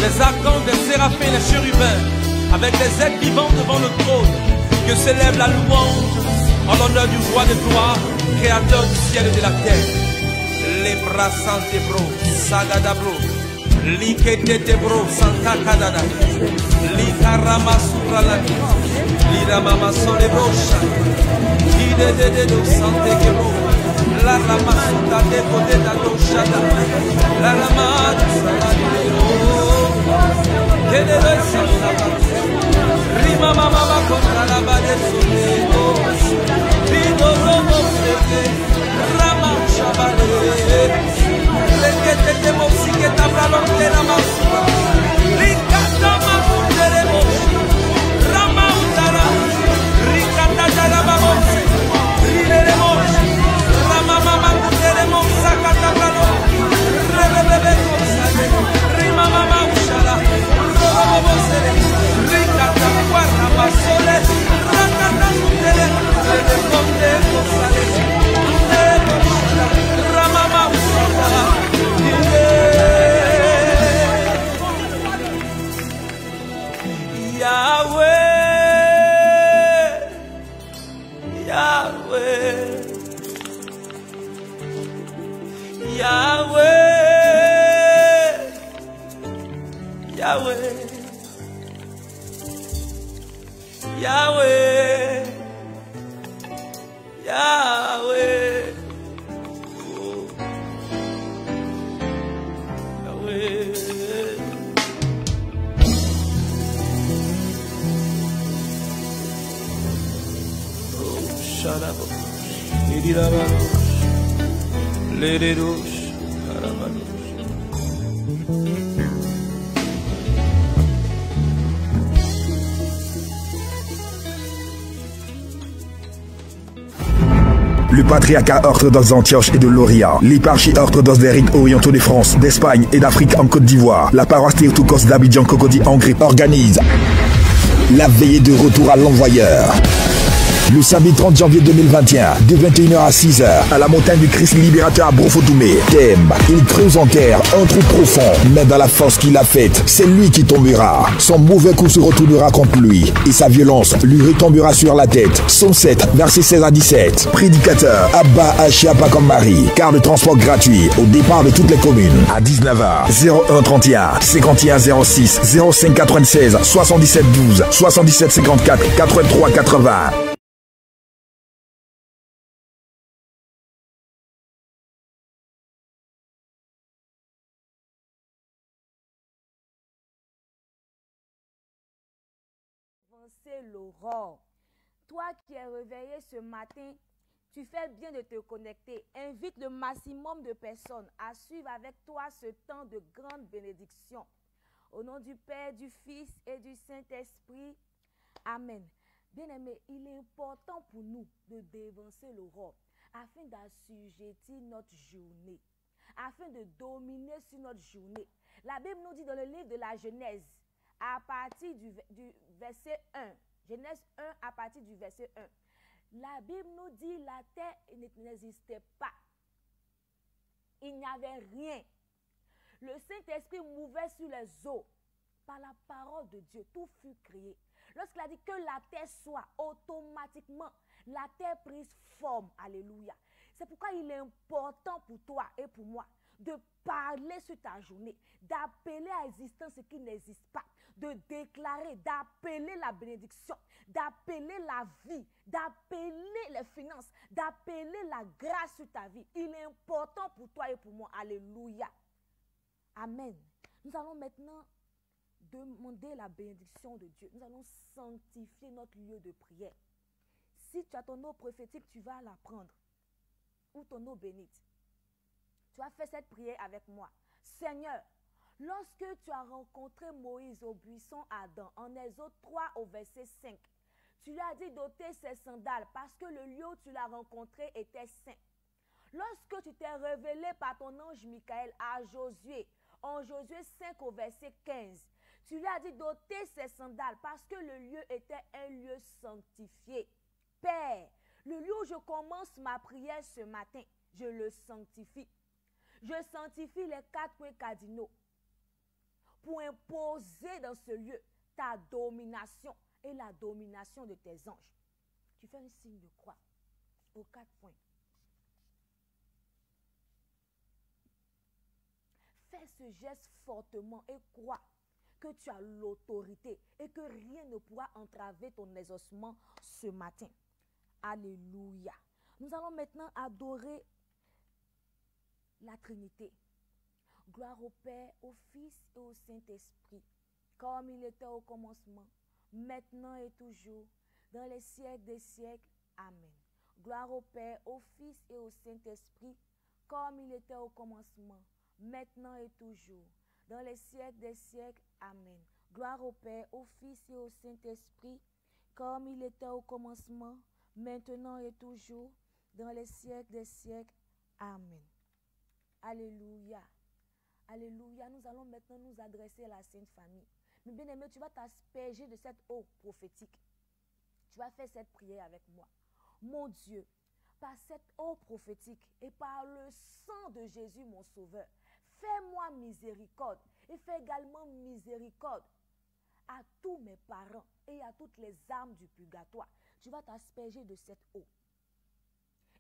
les archanges, les séraphins, les chérubins, avec les êtres vivants devant le trône, que s'élève la louange en l'honneur du roi de gloire, créateur du ciel et de la terre. Les bras santé bro, sagada bro, likete bro, santa kadada, likarama suralani, liramama sole brocha, de santé bro, la rama santa de côté da dochada, la rama salani de santa, rima mama contra la bade sole, rido robo sete, rama chabale, lekete te mosike tabra te na masura, likata masure moshi, rama utara, rikata jara babose, rile moshi, rama mama kutere mosa kata kalo, rebebe kosale, rima mama ushala, robo sele, rikata guarda basole, rakata kutere, rebe konde kosale, rama mama ushala. Le patriarcat orthodoxe d'Antioche et de Lauria, l'éparchie orthodoxe des rites orientaux de France, d'Espagne et d'Afrique en Côte d'Ivoire, la paroisse Théotokos d'Abidjan Cocody en Grip organise la veillée de retour à l'envoyeur. Le samedi 30 janvier 2021, de 21h à 6h, à la montagne du Christ libérateur à Brofotoumé. Thème, il creuse en terre un trou profond, mais dans la force qu'il a faite, c'est lui qui tombera. Son mauvais coup se retournera contre lui, et sa violence lui retombera sur la tête. Somme 7, versets 16 à 17. Prédicateur, Abba Achiapa comme Marie. Car de transport gratuit au départ de toutes les communes. À 19h, 01 31 51 06 05 96 77 12 77 54 83 80. L'aurore. Toi qui es réveillé ce matin, tu fais bien de te connecter. Invite le maximum de personnes à suivre avec toi ce temps de grande bénédiction. Au nom du Père, du Fils et du Saint-Esprit. Amen. Bien-aimés, il est important pour nous de dévancer l'aurore afin d'assujettir notre journée, afin de dominer sur notre journée. La Bible nous dit dans le livre de la Genèse, à partir du verset 1, Genèse 1 à partir du verset 1, la Bible nous dit la terre n'existait pas. Il n'y avait rien. Le Saint-Esprit mouvait sur les eaux. Par la parole de Dieu, tout fut créé. Lorsqu'il a dit que la terre soit, automatiquement, la terre prise forme. Alléluia. C'est pourquoi il est important pour toi et pour moi de parler sur ta journée, d'appeler à existence ce qui n'existe pas, de déclarer, d'appeler la bénédiction, d'appeler la vie, d'appeler les finances, d'appeler la grâce sur ta vie. Il est important pour toi et pour moi. Alléluia. Amen. Nous allons maintenant demander la bénédiction de Dieu. Nous allons sanctifier notre lieu de prière. Si tu as ton eau prophétique, tu vas la prendre. Ou ton eau bénite. Tu as fait cette prière avec moi. Seigneur, lorsque tu as rencontré Moïse au buisson Adam, en Exode 3 au verset 5, tu lui as dit d'ôter ses sandales parce que le lieu où tu l'as rencontré était saint. Lorsque tu t'es révélé par ton ange Michael à Josué, en Josué 5 au verset 15, tu lui as dit d'ôter ses sandales parce que le lieu était un lieu sanctifié. Père, le lieu où je commence ma prière ce matin, je le sanctifie. Je sanctifie les 4 points cardinaux pour imposer dans ce lieu ta domination et la domination de tes anges. Tu fais un signe de croix aux 4 points. Fais ce geste fortement et crois que tu as l'autorité et que rien ne pourra entraver ton exaucement ce matin. Alléluia. Nous allons maintenant adorer la Trinité. Gloire au Père, au Fils et au Saint-Esprit, comme il était au commencement, maintenant et toujours, dans les siècles des siècles. Amen. Gloire au Père, au Fils et au Saint-Esprit, comme il était au commencement, maintenant et toujours, dans les siècles des siècles. Amen. Gloire au Père, au Fils et au Saint-Esprit, comme il était au commencement, maintenant et toujours, dans les siècles des siècles. Amen. Alléluia. Alléluia. Nous allons maintenant nous adresser à la Sainte Famille. Mais bien aimé, tu vas t'asperger de cette eau prophétique. Tu vas faire cette prière avec moi. Mon Dieu, par cette eau prophétique et par le sang de Jésus, mon Sauveur, fais-moi miséricorde et fais également miséricorde à tous mes parents et à toutes les âmes du purgatoire. Tu vas t'asperger de cette eau.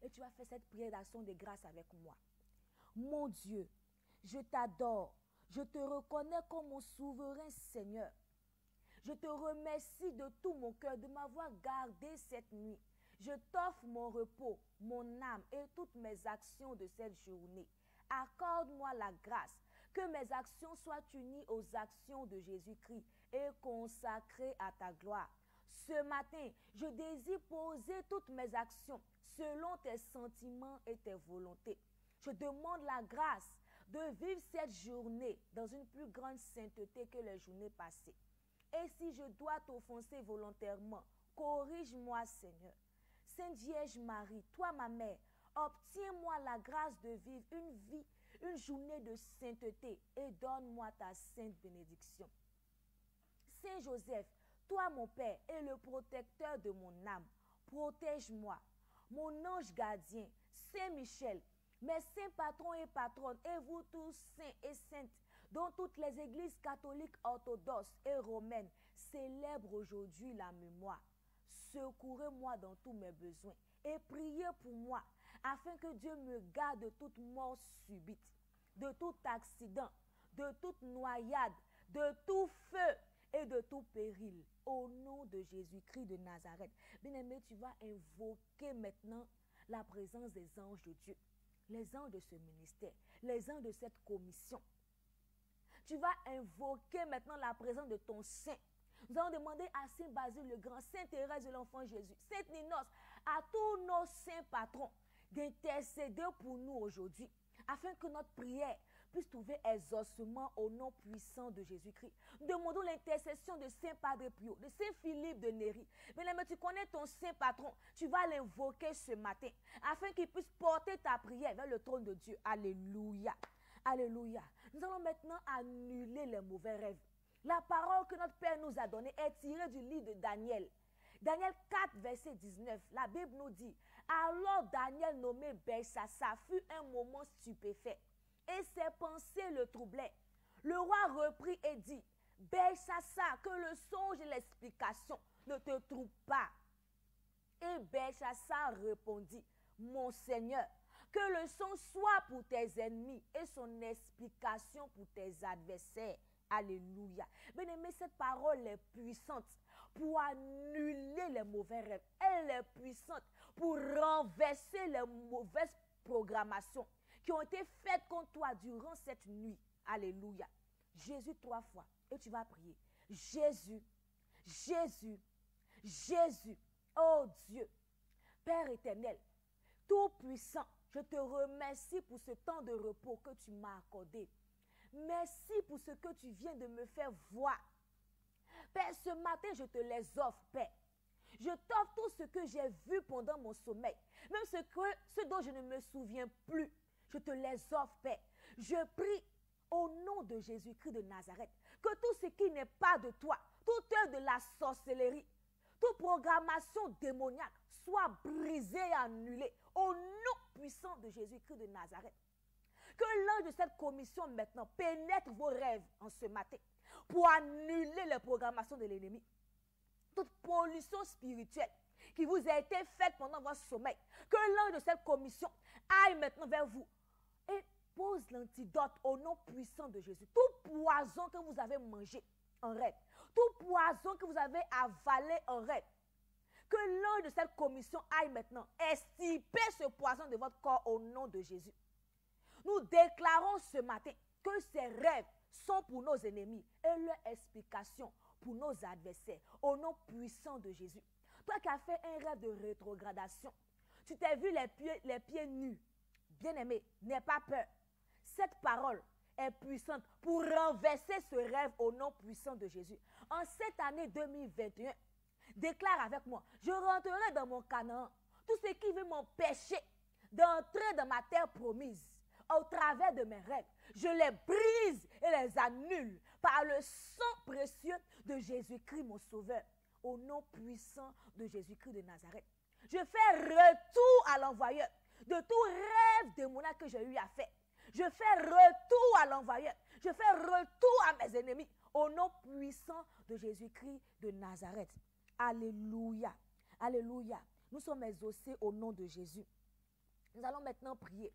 Et tu vas faire cette prière d'action de grâce avec moi. Mon Dieu, je t'adore, je te reconnais comme mon souverain Seigneur. Je te remercie de tout mon cœur de m'avoir gardé cette nuit. Je t'offre mon repos, mon âme et toutes mes actions de cette journée. Accorde-moi la grâce, que mes actions soient unies aux actions de Jésus-Christ et consacrées à ta gloire. Ce matin, je désire poser toutes mes actions selon tes sentiments et tes volontés. Je demande la grâce de vivre cette journée dans une plus grande sainteté que les journées passées. Et si je dois t'offenser volontairement, corrige-moi, Seigneur. Sainte Vierge Marie, toi ma mère, obtiens-moi la grâce de vivre une journée de sainteté et donne-moi ta sainte bénédiction. Saint Joseph, toi mon Père et le protecteur de mon âme, protège-moi. Mon ange gardien, Saint Michel, mes saints patrons et patronnes, et vous tous saints et saintes, dont toutes les églises catholiques orthodoxes et romaines célèbrent aujourd'hui la mémoire. Secourez-moi dans tous mes besoins et priez pour moi, afin que Dieu me garde de toute mort subite, de tout accident, de toute noyade, de tout feu et de tout péril. Au nom de Jésus-Christ de Nazareth. Bien-aimé, tu vas invoquer maintenant la présence des anges de Dieu, les anges de ce ministère, les anges de cette commission. Tu vas invoquer maintenant la présence de ton saint. Nous allons demander à Saint Basile le Grand, Sainte Thérèse de l'Enfant Jésus, Sainte Ninos, à tous nos saints patrons d'intercéder pour nous aujourd'hui, afin que notre prière puisse trouver exaucement au nom puissant de Jésus-Christ. Demandons l'intercession de Saint Padre Pio, de Saint Philippe de Néri. Mais tu connais ton saint patron, tu vas l'invoquer ce matin, afin qu'il puisse porter ta prière vers le trône de Dieu. Alléluia. Alléluia. Nous allons maintenant annuler les mauvais rêves. La parole que notre Père nous a donnée est tirée du livre de Daniel. Daniel 4, verset 19. La Bible nous dit, alors Daniel nommé Belsassar fut un moment stupéfait et ses pensées le troublaient. Le roi reprit et dit, Belsassar, que le songe et l'explication ne te troublent pas. Et Belsassar répondit, mon Seigneur, que le son soit pour tes ennemis et son explication pour tes adversaires. Alléluia. Bien-aimé, cette parole est puissante pour annuler les mauvais rêves. Elle est puissante pour renverser les mauvaises programmations qui ont été faites contre toi durant cette nuit. Alléluia. Jésus 3 fois. Et tu vas prier. Jésus, Jésus, Jésus. Oh Dieu, Père éternel, tout-puissant, je te remercie pour ce temps de repos que tu m'as accordé. Merci pour ce que tu viens de me faire voir. Père, ce matin, je te les offre, Père. Je t'offre tout ce que j'ai vu pendant mon sommeil. Même ce dont je ne me souviens plus. Je te les offre, Père. Je prie au nom de Jésus-Christ de Nazareth que tout ce qui n'est pas de toi, toute œuvre de la sorcellerie, toute programmation démoniaque soit brisée et annulée au nom puissant de Jésus-Christ de Nazareth. Que l'ange de cette commission maintenant pénètre vos rêves en ce matin pour annuler les programmations de l'ennemi. Toute pollution spirituelle qui vous a été faite pendant votre sommeil, que l'ange de cette commission aille maintenant vers vous et pose l'antidote au nom puissant de Jésus. Tout poison que vous avez mangé en rêve, tout poison que vous avez avalé en rêve, que l'ange de cette commission aille maintenant extirper ce poison de votre corps au nom de Jésus. Nous déclarons ce matin que ces rêves sont pour nos ennemis et leur explication pour nos adversaires au nom puissant de Jésus. Toi qui as fait un rêve de rétrogradation, tu t'es vu les pieds nus. Bien-aimé, n'aie pas peur. Cette parole est puissante pour renverser ce rêve au nom puissant de Jésus. En cette année 2021, déclare avec moi, je rentrerai dans mon Canaan. Tout ce qui veut m'empêcher d'entrer dans ma terre promise, au travers de mes rêves, je les brise et les annule par le sang précieux de Jésus-Christ, mon Sauveur, au nom puissant de Jésus-Christ de Nazareth. Je fais retour à l'envoyeur de tout rêve démoniaque que j'ai eu à faire. Je fais retour à l'envoyeur. Je fais retour à mes ennemis au nom puissant de Jésus-Christ de Nazareth. Alléluia. Alléluia. Nous sommes exaucés au nom de Jésus. Nous allons maintenant prier.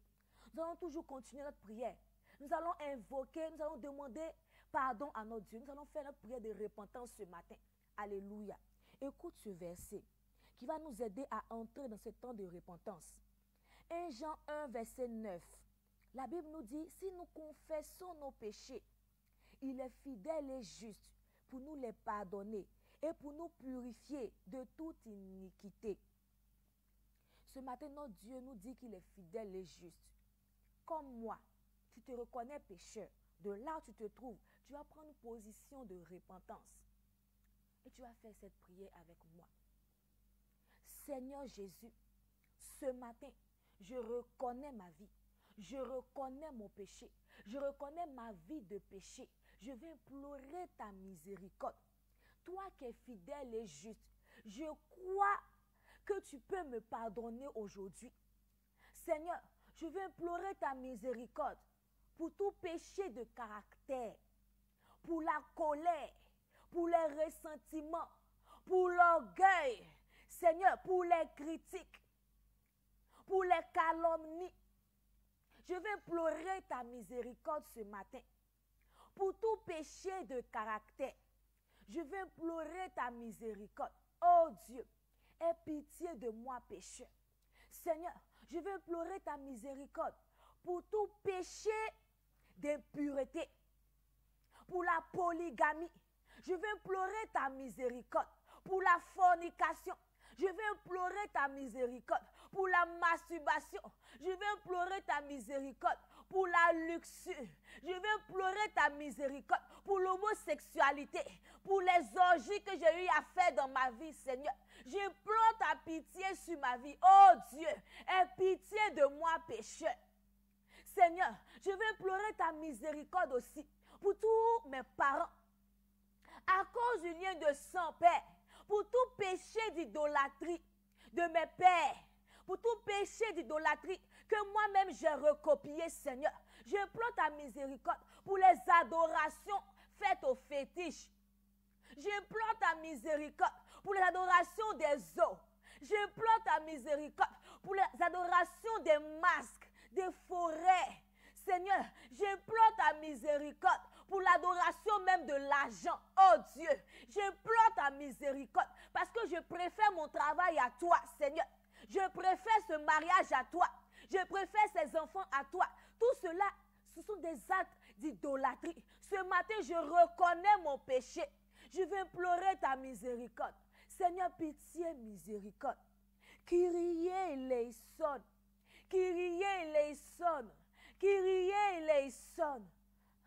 Nous allons toujours continuer notre prière. Nous allons invoquer, nous allons demander pardon à notre Dieu. Nous allons faire notre prière de repentance ce matin. Alléluia. Écoute ce verset qui va nous aider à entrer dans ce temps de repentance. 1 Jean 1, verset 9. La Bible nous dit, si nous confessons nos péchés, il est fidèle et juste pour nous les pardonner et pour nous purifier de toute iniquité. Ce matin, notre Dieu nous dit qu'il est fidèle et juste. Comme moi, tu te reconnais pécheur. De là où tu te trouves, tu vas prendre une position de repentance. Et tu vas faire cette prière avec moi. Seigneur Jésus, ce matin, je reconnais ma vie. Je reconnais mon péché. Je reconnais ma vie de péché. Je vais implorer ta miséricorde. Toi qui es fidèle et juste, je crois que tu peux me pardonner aujourd'hui. Seigneur, je vais implorer ta miséricorde pour tout péché de caractère, pour la colère, pour les ressentiments, pour l'orgueil, Seigneur, pour les critiques, pour les calomnies. Je vais implorer ta miséricorde ce matin pour tout péché de caractère. Je vais implorer ta miséricorde. Oh Dieu, aie pitié de moi pécheur. Seigneur, je vais implorer ta miséricorde pour tout péché d'impureté, pour la polygamie. Je vais implorer ta miséricorde pour la fornication. Je vais implorer ta miséricorde pour la masturbation. Je vais implorer ta miséricorde pour la luxure. Je vais implorer ta miséricorde pour l'homosexualité, pour les orgies que j'ai eu à faire dans ma vie, Seigneur. J'implore ta pitié sur ma vie. Oh Dieu, aie pitié de moi, pécheur. Seigneur, je vais implorer ta miséricorde aussi pour tous mes parents. À cause du lien de sang, Père, pour tout péché d'idolâtrie de mes pères, pour tout péché d'idolâtrie que moi-même j'ai recopié, Seigneur. J'implore ta miséricorde pour les adorations faites aux fétiches. J'implore ta miséricorde pour les adorations des os. J'implore ta miséricorde pour les adorations des masques, des forêts. Seigneur, j'implore ta miséricorde pour l'adoration même de l'argent. Oh Dieu, j'implore ta miséricorde parce que je préfère mon travail à toi, Seigneur. Je préfère ce mariage à toi. Je préfère ces enfants à toi. Tout cela, ce sont des actes d'idolâtrie. Ce matin, je reconnais mon péché. Je vais implorer ta miséricorde. Seigneur, pitié, miséricorde. Kyrie eleison. Kyrie eleison. Kyrie eleison.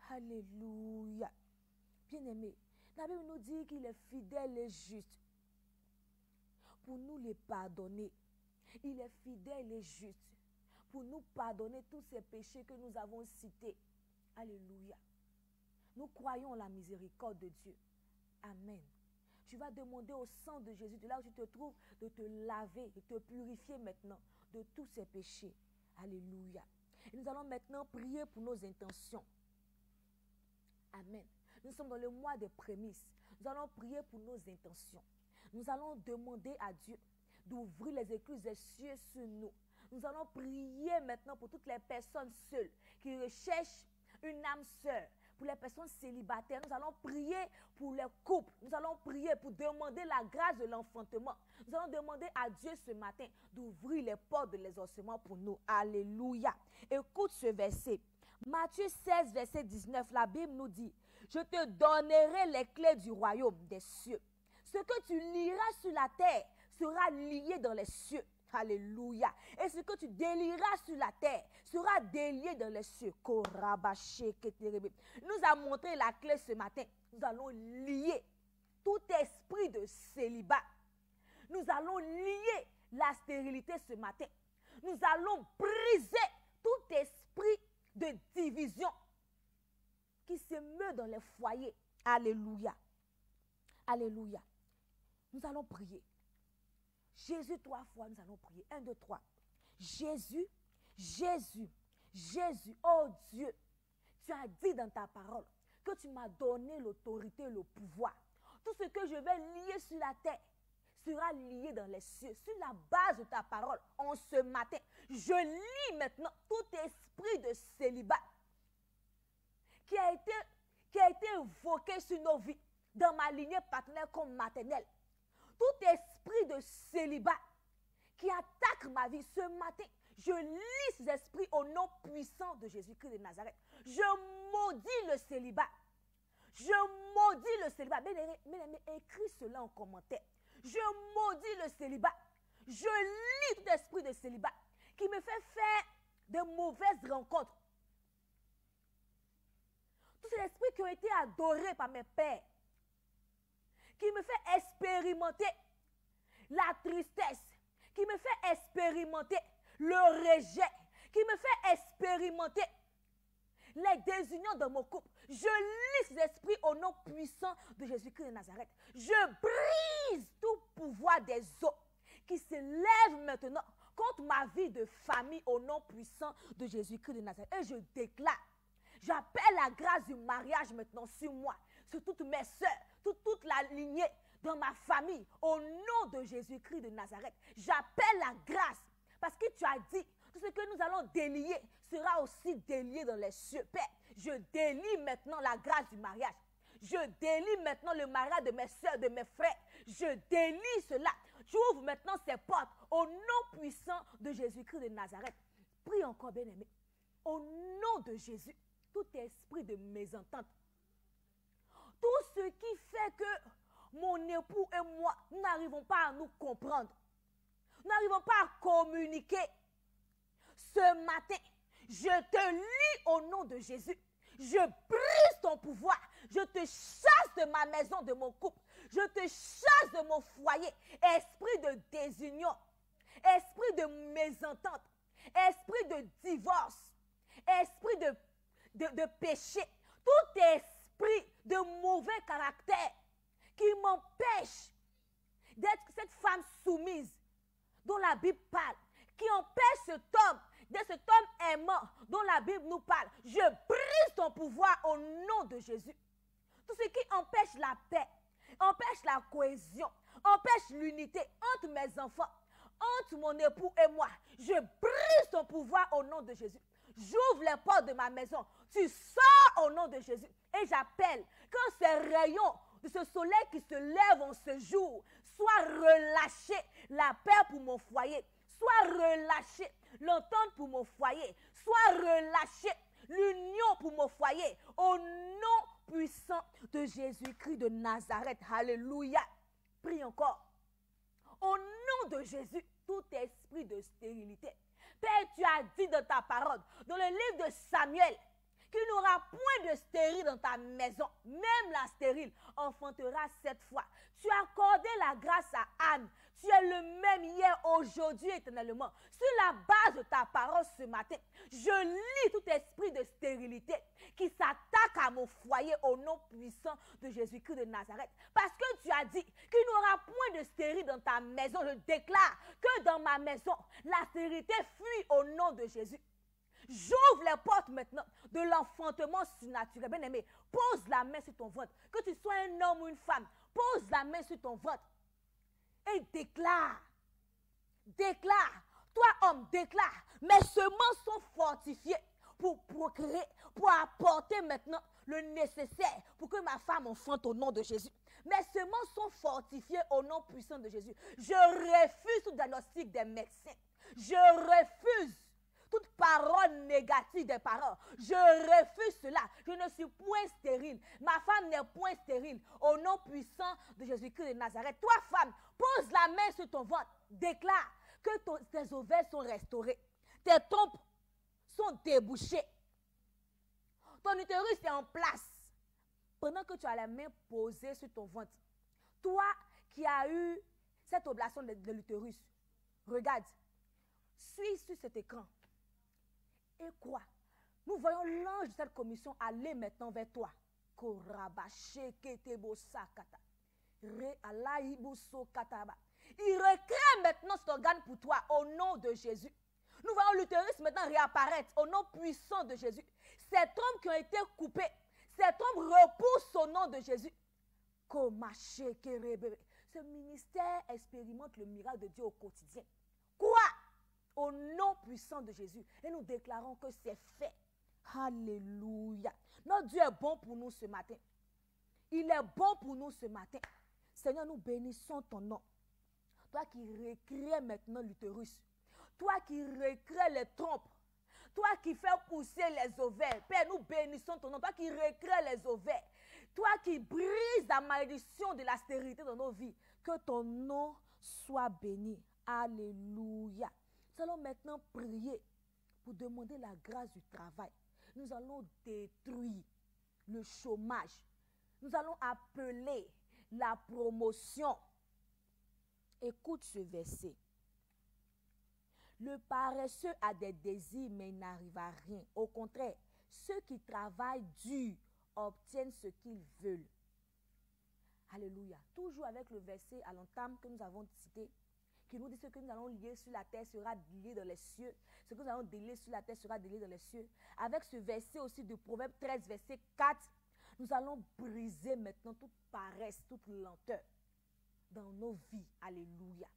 Alléluia. Bien-aimé, la Bible nous dit qu'il est fidèle et juste pour nous les pardonner. Il est fidèle et juste pour nous pardonner tous ces péchés que nous avons cités. Alléluia. Nous croyons la miséricorde de Dieu. Amen. Tu vas demander au sang de Jésus, de là où tu te trouves, de te laver, de te purifier maintenant de tous ces péchés. Alléluia. Et nous allons maintenant prier pour nos intentions. Amen. Nous sommes dans le mois des prémices. Nous allons prier pour nos intentions. Nous allons demander à Dieu d'ouvrir les écluses des cieux sur nous. Nous allons prier maintenant pour toutes les personnes seules qui recherchent une âme sœur. Pour les personnes célibataires, nous allons prier pour les couples. Nous allons prier pour demander la grâce de l'enfantement. Nous allons demander à Dieu ce matin d'ouvrir les portes de l'exaucement pour nous. Alléluia. Écoute ce verset. Matthieu 16, verset 19, la Bible nous dit, « Je te donnerai les clés du royaume des cieux. Ce que tu lieras sur la terre sera lié dans les cieux. » Alléluia. Et ce que tu délieras sur la terre sera délié dans les cieux. Il nous a montré la clé ce matin. Nous allons lier tout esprit de célibat. Nous allons lier la stérilité ce matin. Nous allons briser tout esprit de division qui se meut dans les foyers. Alléluia. Alléluia. Nous allons prier. Jésus, 3 fois, nous allons prier. 1, 2, 3. Jésus, Jésus, Jésus, oh Dieu, tu as dit dans ta parole que tu m'as donné l'autorité et le pouvoir. Tout ce que je vais lier sur la terre sera lié dans les cieux. Sur la base de ta parole, en ce matin, je lie maintenant tout esprit de célibat qui a été invoqué sur nos vies, dans ma lignée paternelle comme maternelle. Tout esprit de célibat qui attaque ma vie ce matin, je lis ces esprits au nom puissant de Jésus-Christ de Nazareth. Je maudis le célibat. Je maudis le célibat. Bien-aimé, écris cela en commentaire. Je maudis le célibat. Je lis tout esprit de célibat qui me fait faire de mauvaises rencontres. Tous ces esprits qui ont été adorés par mes pères, qui me fait expérimenter la tristesse, qui me fait expérimenter le rejet, qui me fait expérimenter les désunions de mon couple. Je lis ces esprits au nom puissant de Jésus-Christ de Nazareth. Je brise tout pouvoir des eaux qui se lèvent maintenant contre ma vie de famille au nom puissant de Jésus-Christ de Nazareth. Et je déclare, j'appelle la grâce du mariage maintenant sur moi, sur toutes mes soeurs, toute la lignée dans ma famille, au nom de Jésus-Christ de Nazareth. J'appelle la grâce, parce que tu as dit, tout ce que nous allons délier sera aussi délié dans les cieux. Père, je délie maintenant la grâce du mariage. Je délie maintenant le mariage de mes soeurs, de mes frères. Je délie cela. J'ouvre maintenant ces portes au nom puissant de Jésus-Christ de Nazareth. Prie encore, bien-aimé. Au nom de Jésus, tout esprit de mésentente, tout ce qui fait que mon époux et moi, nous n'arrivons pas à nous comprendre. Nous n'arrivons pas à communiquer. Ce matin, je te lis au nom de Jésus. Je brise ton pouvoir. Je te chasse de ma maison, de mon couple. Je te chasse de mon foyer. Esprit de désunion, esprit de mésentente, esprit de divorce, esprit de péché, tout esprit de mauvais caractère qui m'empêche d'être cette femme soumise dont la Bible parle, qui empêche cet homme d'être cet homme aimant dont la Bible nous parle. Je brise ton pouvoir au nom de Jésus. Tout ce qui empêche la paix, empêche la cohésion, empêche l'unité entre mes enfants, entre mon époux et moi. Je brise ton pouvoir au nom de Jésus. J'ouvre les portes de ma maison. Tu sors au nom de Jésus. Et j'appelle que ces rayons de ce soleil qui se lève en ce jour soient relâchés. La paix pour mon foyer. Soit relâchée l'entente pour mon foyer. Soit relâchée l'union pour mon foyer. Au nom puissant de Jésus-Christ de Nazareth. Alléluia. Prie encore. Au nom de Jésus, tout esprit de stérilité. Père, tu as dit dans ta parole, dans le livre de Samuel, qu'il n'y aura point de stérile dans ta maison. Même la stérile enfantera 7 fois. Tu as accordé la grâce à Anne. Tu es le même hier, aujourd'hui, éternellement. Sur la base de ta parole ce matin, je lis tout esprit de stérilité qui s'attaque à mon foyer au nom puissant de Jésus-Christ de Nazareth. Parce que tu as dit qu'il n'y aura point de stérile dans ta maison. Je déclare que dans ma maison, la stérilité fuit au nom de Jésus. J'ouvre les portes maintenant de l'enfantement surnaturel. Bien aimé, pose la main sur ton ventre. Que tu sois un homme ou une femme, pose la main sur ton ventre. Et déclare. Déclare. Toi, homme, déclare. Mes semences sont fortifiées pour procréer, pour apporter maintenant le nécessaire pour que ma femme enfante au nom de Jésus. Mes semences sont fortifiées au nom puissant de Jésus. Je refuse tout diagnostic des médecins. Je refuse toute parole négative des parents. Je refuse cela. Je ne suis point stérile. Ma femme n'est point stérile. Au nom puissant de Jésus-Christ de Nazareth. Toi, femme, pose la main sur ton ventre. Déclare que tes ovaires sont restaurés. Tes trompes sont débouchées. Ton utérus est en place. Pendant que tu as la main posée sur ton ventre, toi qui as eu cette oblation de l'utérus, regarde, suis sur cet écran et crois. Nous voyons l'ange de cette commission aller maintenant vers toi. Il recrée maintenant cet organe pour toi au nom de Jésus. Nous voyons l'utérus maintenant réapparaître au nom puissant de Jésus. Ces trompes qui ont été coupées, ces trompes repoussent au nom de Jésus. Ce ministère expérimente le miracle de Dieu au quotidien. Quoi? Au nom puissant de Jésus. Et nous déclarons que c'est fait. Alléluia. Notre Dieu est bon pour nous ce matin. Il est bon pour nous ce matin. Seigneur, nous bénissons ton nom. Toi qui recrées maintenant l'utérus. Toi qui recrées les trompes. Toi qui fais pousser les ovaires. Père, nous bénissons ton nom. Toi qui recrées les ovaires. Toi qui brises la malédiction de la stérilité dans nos vies. Que ton nom soit béni. Alléluia. Nous allons maintenant prier pour demander la grâce du travail. Nous allons détruire le chômage. Nous allons appeler la promotion. Écoute ce verset. Le paresseux a des désirs, mais il n'arrive à rien. Au contraire, ceux qui travaillent dur obtiennent ce qu'ils veulent. Alléluia. Toujours avec le verset à l'entame que nous avons cité, qui nous dit ce que nous allons lier sur la terre sera lié dans les cieux. Ce que nous allons délier sur la terre sera délié dans les cieux. Avec ce verset aussi de Proverbe 13, verset 4, nous allons briser maintenant toute paresse, toute lenteur dans nos vies. Alléluia.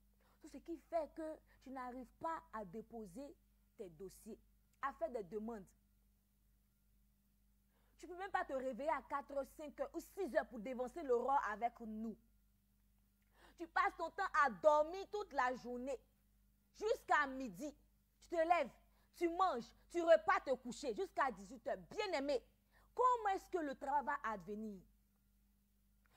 Tout ce qui fait que tu n'arrives pas à déposer tes dossiers, à faire des demandes. Tu ne peux même pas te réveiller à 4h, 5h ou 6h pour dévancer l'aurore avec nous. Tu passes ton temps à dormir toute la journée, jusqu'à midi. Tu te lèves, tu manges, tu repars te coucher jusqu'à 18h. Bien-aimé, comment est-ce que le travail va advenir?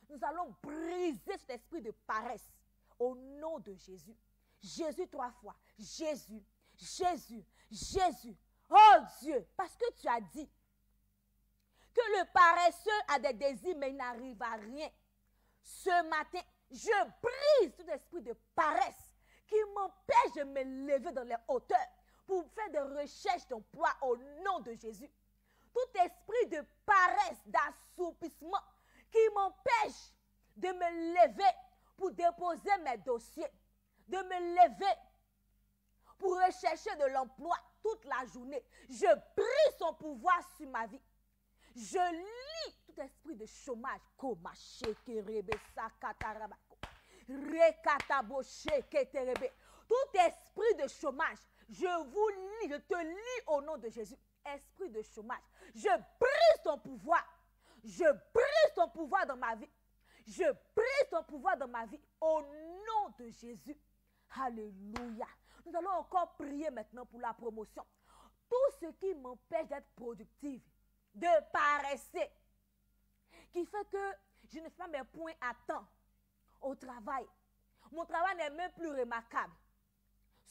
Nous allons briser cet esprit de paresse au nom de Jésus. Jésus 3 fois. Jésus, Jésus, Jésus. Oh Dieu, parce que tu as dit que le paresseux a des désirs mais il n'arrive à rien. Ce matin, je brise tout esprit de paresse qui m'empêche de me lever dans les hauteurs pour faire des recherches d'emploi au nom de Jésus. Tout esprit de paresse, d'assoupissement qui m'empêche de me lever pour déposer mes dossiers, de me lever pour rechercher de l'emploi toute la journée. Je brise son pouvoir sur ma vie. Je lis tout esprit de chômage. Tout esprit de chômage, je vous lis, je te lis au nom de Jésus. Esprit de chômage, je brise ton pouvoir. Je brise ton pouvoir dans ma vie. Je brise ton pouvoir dans ma vie au nom de Jésus. Alléluia. Nous allons encore prier maintenant pour la promotion. Tout ce qui m'empêche d'être productive, de paresser, qui fait que je ne fais pas mes points à temps au travail. Mon travail n'est même plus remarquable.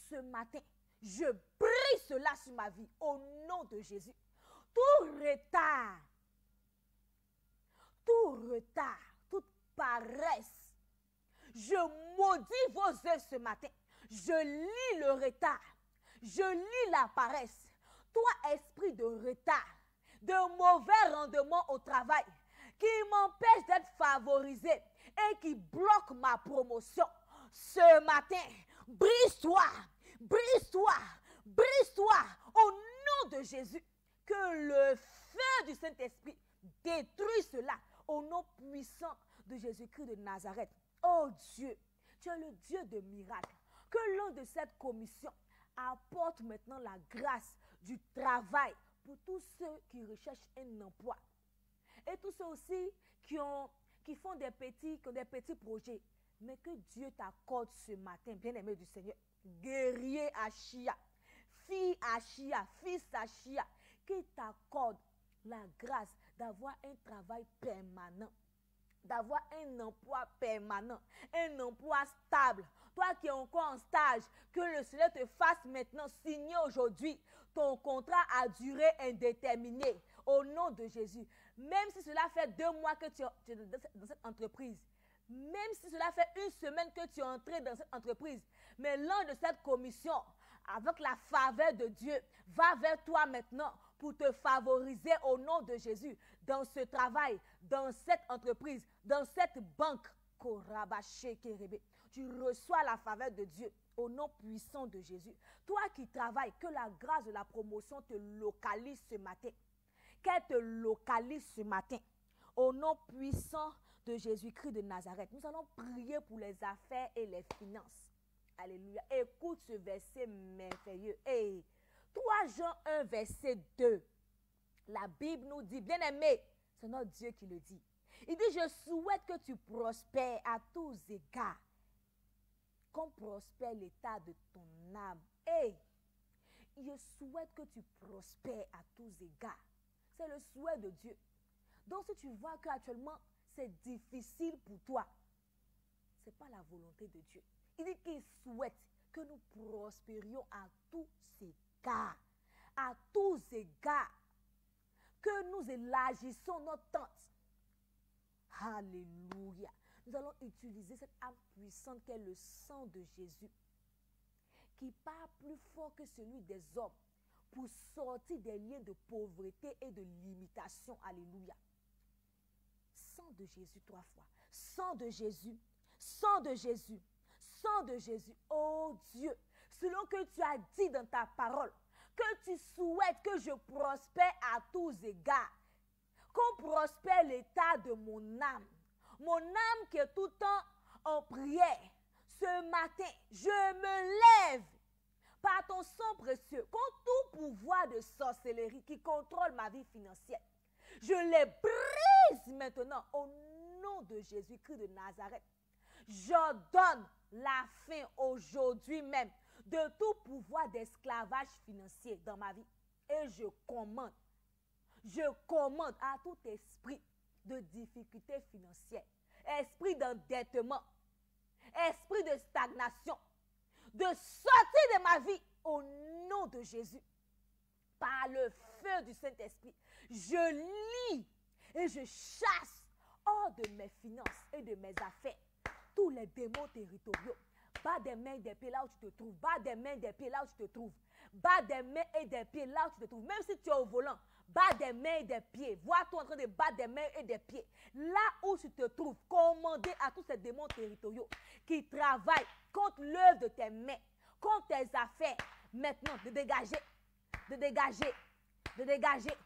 Ce matin, je brise cela sur ma vie au nom de Jésus. Tout retard, toute paresse, je maudis vos œuvres ce matin. Je lis le retard, je lis la paresse. Toi, esprit de retard, de mauvais rendement au travail, qui m'empêche d'être favorisé et qui bloque ma promotion. Ce matin, brise-toi, brise-toi, brise-toi au nom de Jésus, que le feu du Saint-Esprit détruit cela au nom puissant de Jésus-Christ de Nazareth. Oh Dieu, tu es le Dieu de miracles. Que l'un de cette commission apporte maintenant la grâce du travail pour tous ceux qui recherchent un emploi. Et tous ceux aussi qui ont des petits projets. Mais que Dieu t'accorde ce matin, bien-aimé du Seigneur, guerrier Achia, fille Achia, fils Achia, qu'il t'accorde la grâce d'avoir un travail permanent, d'avoir un emploi permanent, un emploi stable. Toi qui es encore en stage, que le Seigneur te fasse maintenant signer aujourd'hui ton contrat à durée indéterminée au nom de Jésus. Même si cela fait 2 mois que tu es dans cette entreprise, même si cela fait 1 semaine que tu es entré dans cette entreprise, mais l'un de cette commission, avec la faveur de Dieu, va vers toi maintenant pour te favoriser au nom de Jésus dans ce travail, dans cette entreprise, dans cette banque. Tu reçois la faveur de Dieu au nom puissant de Jésus. Toi qui travailles, que la grâce de la promotion te localise ce matin. Qu'elle te localise ce matin au nom puissant de Jésus-Christ de Nazareth. Nous allons prier pour les affaires et les finances. Alléluia. Écoute ce verset merveilleux. Hey, 3 Jean 1, verset 2. La Bible nous dit, bien-aimé, c'est notre Dieu qui le dit. Il dit, je souhaite que tu prospères à tous égards, comme prospère l'état de ton âme. Hey, je souhaite que tu prospères à tous égards. C'est le souhait de Dieu. Donc si tu vois qu'actuellement, c'est difficile pour toi, ce n'est pas la volonté de Dieu. Il dit qu'il souhaite que nous prospérions à tous égards. À tous égards. Que nous élargissons notre tente. Alléluia. Nous allons utiliser cette âme puissante qu'est le sang de Jésus, qui part plus fort que celui des hommes, pour sortir des liens de pauvreté et de limitation. Alléluia. Sang de Jésus 3 fois. Sang de Jésus. Sang de Jésus. Sang de Jésus. Oh Dieu, selon que tu as dit dans ta parole, que tu souhaites que je prospère à tous égards, qu'on prospère l'état de mon âme. Mon âme qui est tout le temps en prière. Ce matin, je me lève par ton sang précieux contre tout pouvoir de sorcellerie qui contrôle ma vie financière. Je les brise maintenant au nom de Jésus-Christ de Nazareth. J'ordonne la fin aujourd'hui même de tout pouvoir d'esclavage financier dans ma vie. Et je commande à tout esprit de difficulté financière, esprit d'endettement, esprit de stagnation, de sortir de ma vie au nom de Jésus. Par le feu du Saint-Esprit, je lis et je chasse hors de mes finances et de mes affaires tous les démons territoriaux. Bas des mains et des pieds là où tu te trouves. Bas des mains et des pieds là où tu te trouves. Bas des mains et des pieds là où tu te trouves. Même si tu es au volant, bas des mains et des pieds. Vois-toi en train de battre des mains et des pieds. Là où tu te trouves, commandez à tous ces démons territoriaux qui travaillent contre l'œuvre de tes mains, contre tes affaires, maintenant de dégager, de dégager, de dégager,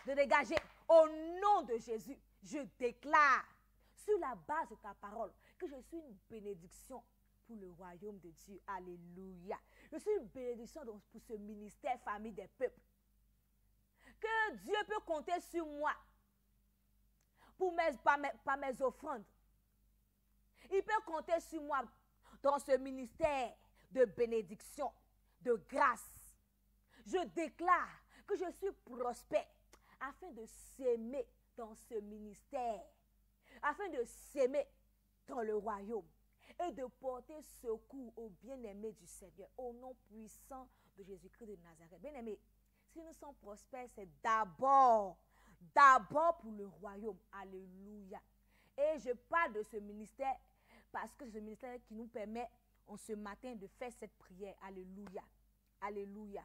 de dégager. Au nom de Jésus, je déclare sur la base de ta parole que je suis une bénédiction pour le royaume de Dieu. Alléluia. Je suis une bénédiction pour ce ministère famille des peuples. Que Dieu peut compter sur moi pour par mes offrandes. Il peut compter sur moi dans ce ministère de bénédiction, de grâce. Je déclare que je suis prospère afin de s'aimer dans ce ministère, afin de s'aimer dans le royaume et de porter secours aux bien-aimés du Seigneur, au nom puissant de Jésus-Christ de Nazareth. Bien-aimés, si nous sommes prospères, c'est d'abord pour le royaume. Alléluia. Et je parle de ce ministère parce que c'est ce ministère qui nous permet en ce matin de faire cette prière. Alléluia. Alléluia.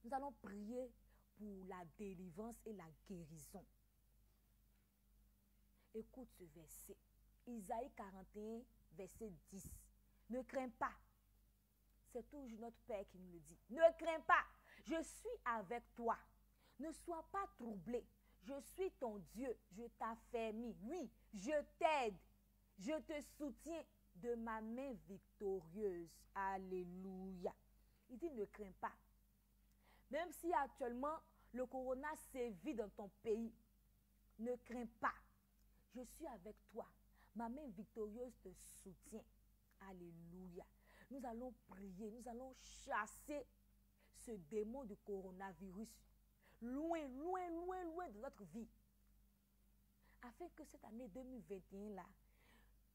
Nous allons prier pour la délivrance et la guérison. Écoute ce verset. Isaïe 41, verset 10. Ne crains pas. C'est toujours notre Père qui nous le dit. Ne crains pas. Je suis avec toi. Ne sois pas troublé. Je suis ton Dieu. Je t'affermis. Oui, je t'aide. Je te soutiens de ma main victorieuse. Alléluia. Il dit, ne crains pas. Même si actuellement, le corona sévit dans ton pays, ne crains pas. Je suis avec toi. Ma main victorieuse te soutient. Alléluia. Nous allons prier, nous allons chasser ce démon du coronavirus loin, loin, loin, loin de notre vie. Afin que cette année 2021-là,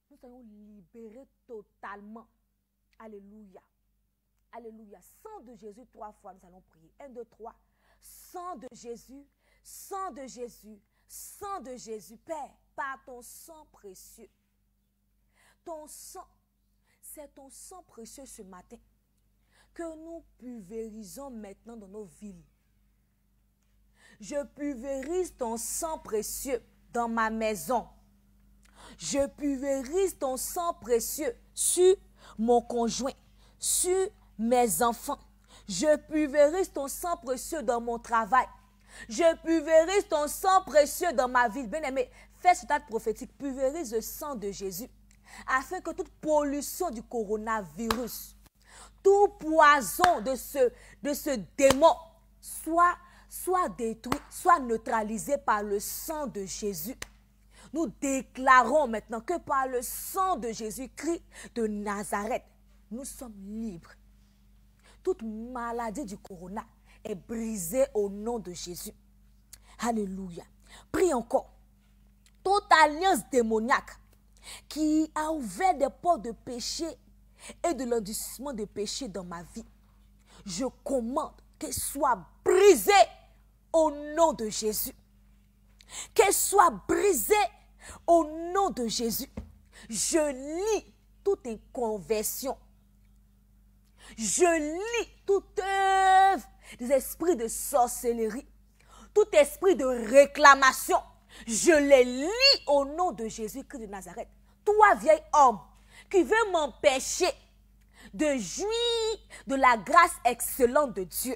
nous soyons libérés totalement. Alléluia. Alléluia. Sang de Jésus, 3 fois, nous allons prier. 1, 2, 3. Sang de Jésus, sang de Jésus, sang de Jésus. Père, par ton sang précieux. Ton sang, c'est ton sang précieux ce matin que nous pulvérisons maintenant dans nos villes. Je pulvérise ton sang précieux dans ma maison. Je pulvérise ton sang précieux sur mon conjoint, sur mes enfants. Je pulvérise ton sang précieux dans mon travail. Je pulvérise ton sang précieux dans ma vie. Bien-aimé, fais ce acte prophétique. Pulvérise le sang de Jésus afin que toute pollution du coronavirus, tout poison de ce démon soit détruit, soit neutralisé par le sang de Jésus. Nous déclarons maintenant que par le sang de Jésus-Christ de Nazareth, nous sommes libres. Toute maladie du corona est brisée au nom de Jésus. Alléluia. Prie encore. Toute alliance démoniaque qui a ouvert des portes de péché et de l'endurcissement de péché dans ma vie, je commande qu'elle soit brisée au nom de Jésus. Qu'elle soit brisée au nom de Jésus. Je lis toute inconversion. Je lis toute œuvre des esprits de sorcellerie, tout esprit de réclamation. Je les lis au nom de Jésus-Christ de Nazareth. Toi, vieil homme, qui veut m'empêcher de jouir de la grâce excellente de Dieu.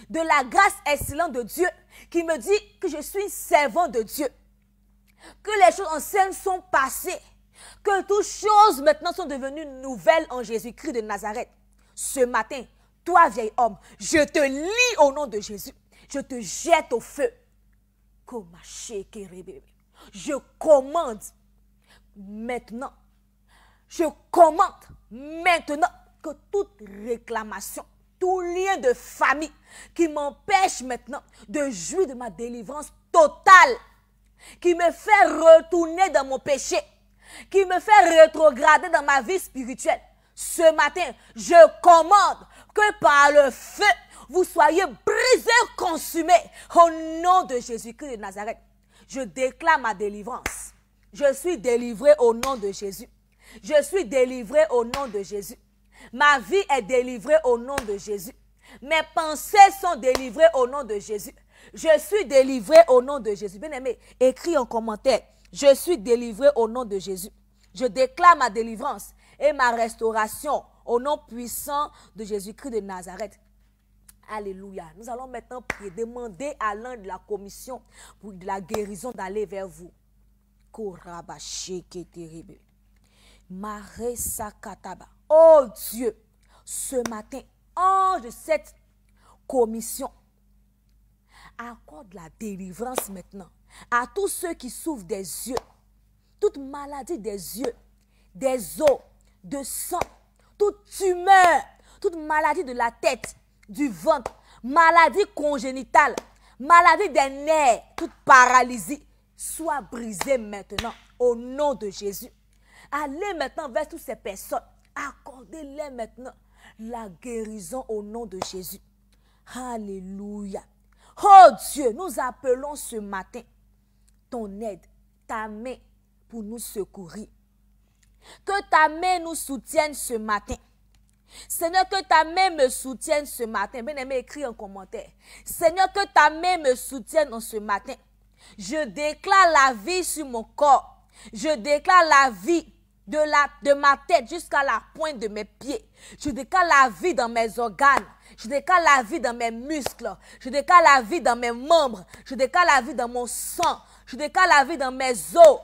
De la grâce excellente de Dieu qui me dit que je suis servant de Dieu. Que les choses anciennes sont passées. Que toutes choses maintenant sont devenues nouvelles en Jésus-Christ de Nazareth. Ce matin, toi, vieil homme, je te lis au nom de Jésus. Je te jette au feu. Je commande maintenant. Je commande maintenant que toute réclamation, tout lien de famille qui m'empêche maintenant de jouir de ma délivrance totale, qui me fait retourner dans mon péché, qui me fait rétrograder dans ma vie spirituelle, ce matin, je commande que par le feu, vous soyez brisés, consumés au nom de Jésus-Christ de Nazareth. Je déclare ma délivrance. Je suis délivré au nom de Jésus. Je suis délivré au nom de Jésus. Ma vie est délivrée au nom de Jésus. Mes pensées sont délivrées au nom de Jésus. Je suis délivré au nom de Jésus. Bien-aimé, écris en commentaire. Je suis délivré au nom de Jésus. Je déclare ma délivrance et ma restauration au nom puissant de Jésus-Christ de Nazareth. Alléluia. Nous allons maintenant prier, demander à l'un de la commission pour de la guérison d'aller vers vous. Oh Dieu, ce matin, ange de cette commission, accorde la délivrance maintenant à tous ceux qui souffrent des yeux, toute maladie des yeux, des os, de sang, toute tumeur, toute maladie de la tête, du ventre, maladie congénitale, maladie des nerfs, toute paralysie, soit brisée maintenant au nom de Jésus. Allez maintenant vers toutes ces personnes, accordez-les maintenant la guérison au nom de Jésus. Alléluia. Oh Dieu, nous appelons ce matin ton aide, ta main pour nous secourir. Que ta main nous soutienne ce matin. Seigneur, que ta main me soutienne ce matin. Bien-aimé, écris en commentaire. Seigneur, que ta main me soutienne en ce matin. Je déclare la vie sur mon corps. Je déclare la vie de ma tête jusqu'à la pointe de mes pieds. Je déclare la vie dans mes organes. Je déclare la vie dans mes muscles. Je déclare la vie dans mes membres. Je déclare la vie dans mon sang. Je déclare la vie dans mes os.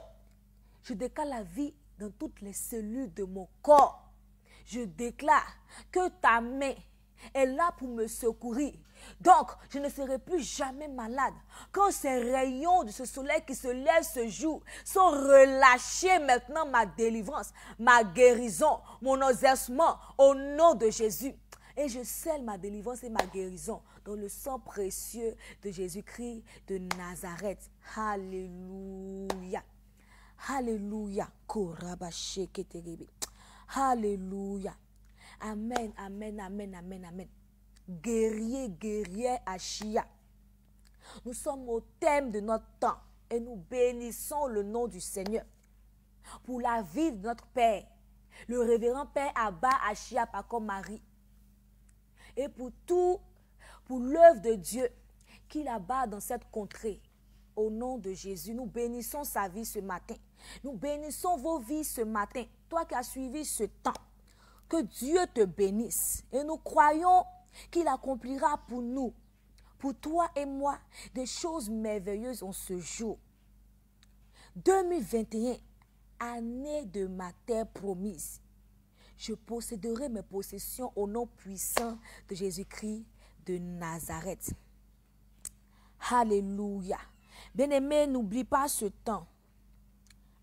Je déclare la vie dans toutes les cellules de mon corps. Je déclare que ta main est là pour me secourir. Donc, je ne serai plus jamais malade. Quand ces rayons de ce soleil qui se lève ce jour sont relâchés maintenant, ma délivrance, ma guérison, mon exercement, au nom de Jésus. Et je scelle ma délivrance et ma guérison dans le sang précieux de Jésus-Christ de Nazareth. Alléluia. Alléluia. Alléluia. Amen, amen, amen, amen, amen. Guerrier, guerrière Achia. Nous sommes au thème de notre temps et nous bénissons le nom du Seigneur pour la vie de notre Père, le révérend Père Abba Achia Pakomari, et pour l'œuvre de Dieu qu'il abat dans cette contrée. Au nom de Jésus, nous bénissons sa vie ce matin. Nous bénissons vos vies ce matin. Toi qui as suivi ce temps, que Dieu te bénisse. Et nous croyons qu'il accomplira pour nous, pour toi et moi, des choses merveilleuses en ce jour. 2021, année de ma terre promise. Je posséderai mes possessions au nom puissant de Jésus-Christ de Nazareth. Alléluia. Bien-aimé, n'oublie pas ce temps.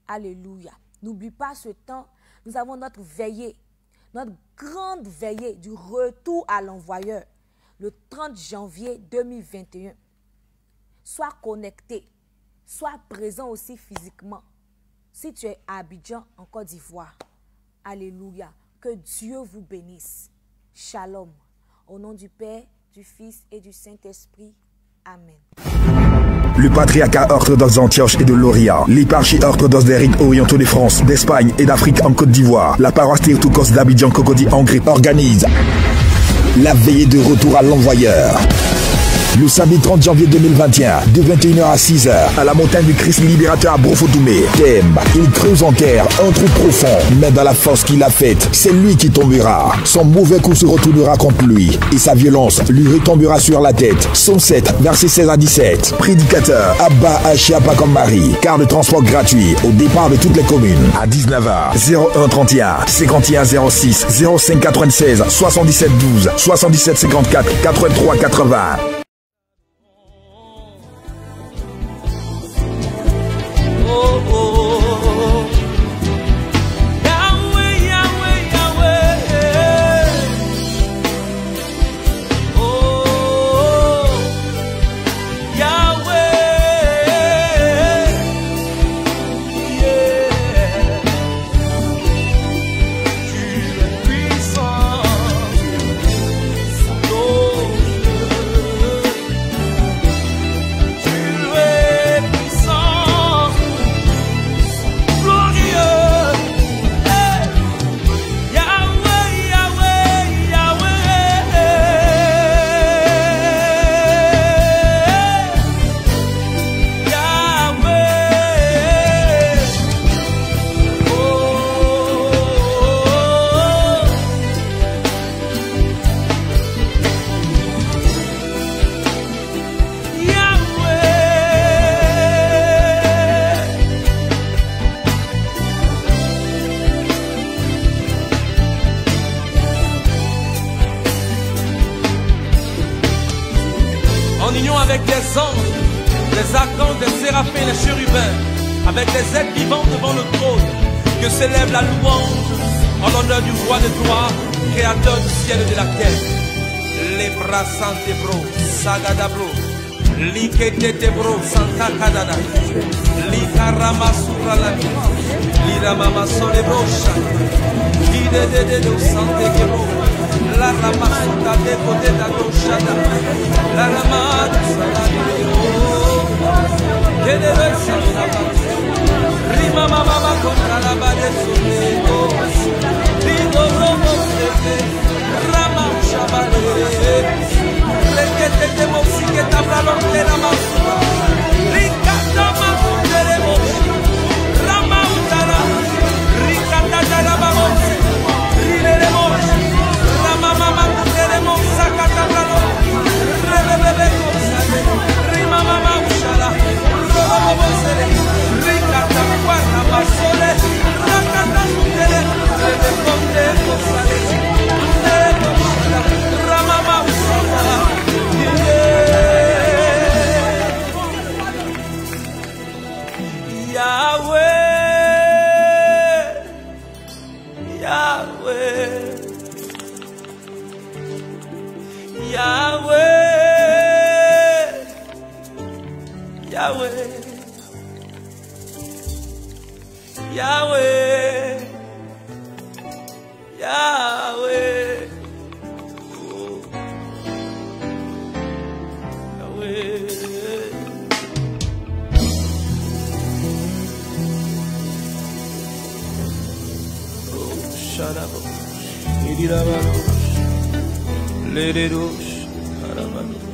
Alléluia. N'oublie pas ce temps. Nous avons notre veillée, notre grande veillée du retour à l'envoyeur, le 30 janvier 2021. Sois connecté, sois présent aussi physiquement. Si tu es à Abidjan, en Côte d'Ivoire. Alléluia. Que Dieu vous bénisse. Shalom. Au nom du Père, du Fils et du Saint-Esprit. Amen. Le patriarcat orthodoxe d'Antioche et de Loria, l'éparchie orthodoxe des rites orientaux de France, d'Espagne et d'Afrique en Côte d'Ivoire, la paroisse Théotokos d'Abidjan Cocody en Grip organise la veillée de retour à l'envoyeur. Le samedi 30 janvier 2021, de 21h à 6h, à la montagne du Christ libérateur à Brofotoumé. Thème, il creuse en terre un trou profond, mais dans la force qu'il a faite, c'est lui qui tombera. Son mauvais coup se retournera contre lui, et sa violence lui retombera sur la tête. Somme 7, versets 16 à 17. Prédicateur, Abba Achia Pakomari. Car de transport gratuit au départ de toutes les communes. À 19h, 01 31 51 06 05 96 77 12 77 54 83 80. En union avec les anges, les archanges, les séraphins, les chérubins, avec les êtres vivants devant le trône, que s'élève la louange en l'honneur du roi de gloire, créateur du ciel et de la terre. Les bras santé bro, sagada bro, likete bro, santa kadada, likarama surala, liramama sole brocha, lidede do sante bro. La ramasuta de côté da dochada, la ramada que debe ser rima mama contra la bade solego, digo robo sete, rama chabale, le que te música tabla longe la masua, ricata masua de rama utara, ricata Yahweh, Yahweh, Yahweh, oh, Yahweh. Oh, Shadabash, Idirabash, Ledidosh, Karabadosh.